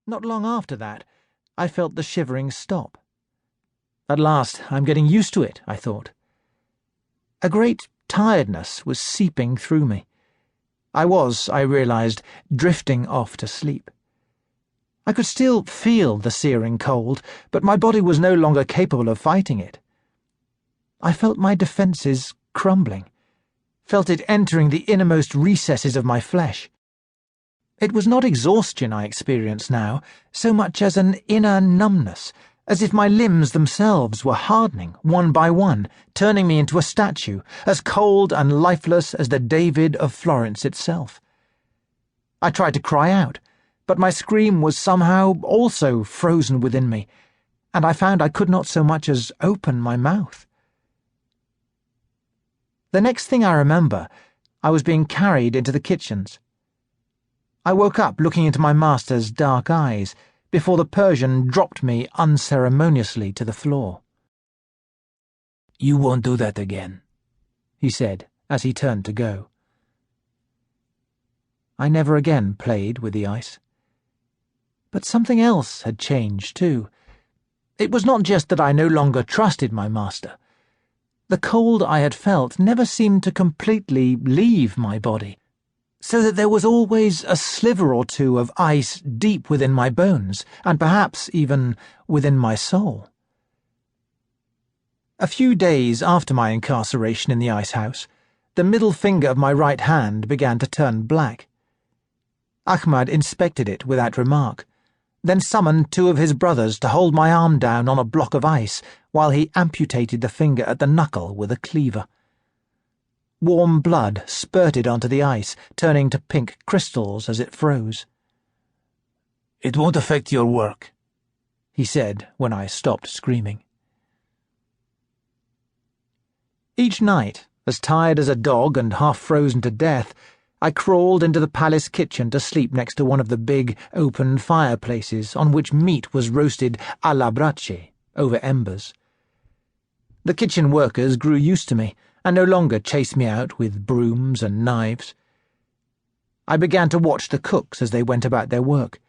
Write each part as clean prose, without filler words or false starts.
Not long after that, I felt the shivering stop. At last, I'm getting used to it, I thought. A great tiredness was seeping through me. I realized, drifting off to sleep. I could still feel the searing cold, but my body was no longer capable of fighting it. I felt my defences crumbling, felt it entering the innermost recesses of my flesh. It was not exhaustion I experienced now, so much as an inner numbness, as if my limbs themselves were hardening, one by one, turning me into a statue, as cold and lifeless as the David of Florence itself. I tried to cry out, but my scream was somehow also frozen within me, and I found I could not so much as open my mouth. The next thing I remember, I was being carried into the kitchens. I woke up looking into my master's dark eyes, before the Persian dropped me unceremoniously to the floor. "You won't do that again," he said as he turned to go. I never again played with the ice. But something else had changed, too. It was not just that I no longer trusted my master. The cold I had felt never seemed to completely leave my body, so that there was always a sliver or two of ice deep within my bones, and perhaps even within my soul. A few days after my incarceration in the ice-house, the middle finger of my right hand began to turn black. Ahmad inspected it without remark, then summoned two of his brothers to hold my arm down on a block of ice while he amputated the finger at the knuckle with a cleaver. Warm blood spurted onto the ice, turning to pink crystals as it froze. "It won't affect your work," he said when I stopped screaming. Each night, as tired as a dog and half frozen to death, I crawled into the palace kitchen to sleep next to one of the big, open fireplaces on which meat was roasted à la brace, over embers. The kitchen workers grew used to me, and no longer chased me out with brooms and knives. I began to watch the cooks as they went about their work,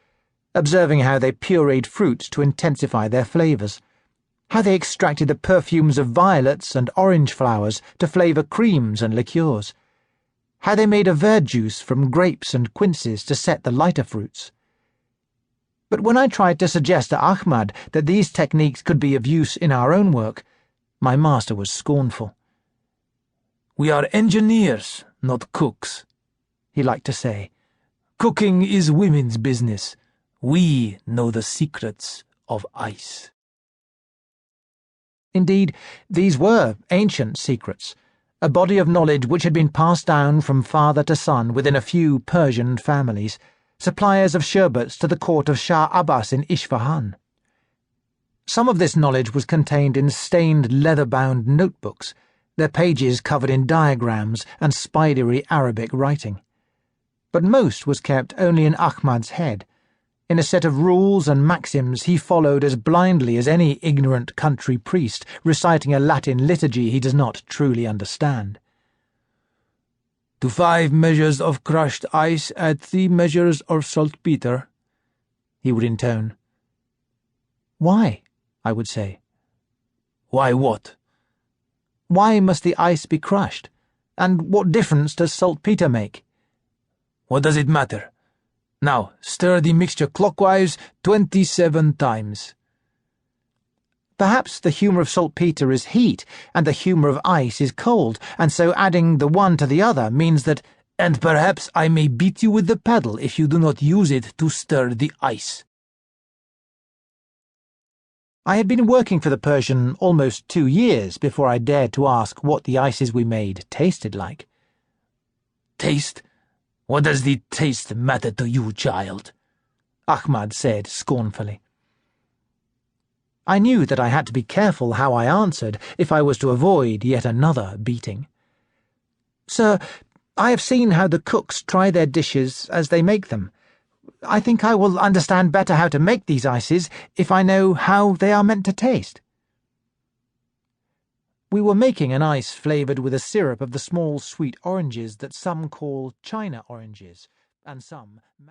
observing how they pureed fruits to intensify their flavours, how they extracted the perfumes of violets and orange flowers to flavour creams and liqueurs, how they made a verjuice from grapes and quinces to set the lighter fruits. But when I tried to suggest to Ahmad that these techniques could be of use in our own work, my master was scornful. "We are engineers, not cooks," he liked to say. "Cooking is women's business. We know the secrets of ice." Indeed, these were ancient secrets, a body of knowledge which had been passed down from father to son within a few Persian families, suppliers of sherbets to the court of Shah Abbas in Isfahan. Some of this knowledge was contained in stained leather-bound notebooks, their pages covered in diagrams and spidery Arabic writing. But most was kept only in Ahmad's head, in a set of rules and maxims he followed as blindly as any ignorant country priest reciting a Latin liturgy he does not truly understand. "To 5 measures of crushed ice add 3 measures of saltpeter," he would intone. "Why?" I would say. "Why what?" "Why must the ice be crushed? And what difference does saltpeter make?" "What does it matter? Now, stir the mixture clockwise 27 times. Perhaps the humour of saltpeter is heat, and the humour of ice is cold, and so adding the one to the other means that, "And perhaps I may beat you with the paddle if you do not use it to stir the ice." I had been working for the Persian almost 2 years before I dared to ask what the ices we made tasted like. "Taste? What does the taste matter to you, child?" Ahmad said scornfully. I knew that I had to be careful how I answered if I was to avoid yet another beating. "Sir, I have seen how the cooks try their dishes as they make them. I think I will understand better how to make these ices if I know how they are meant to taste." We were making an ice flavoured with a syrup of the small sweet oranges that some call China oranges, and some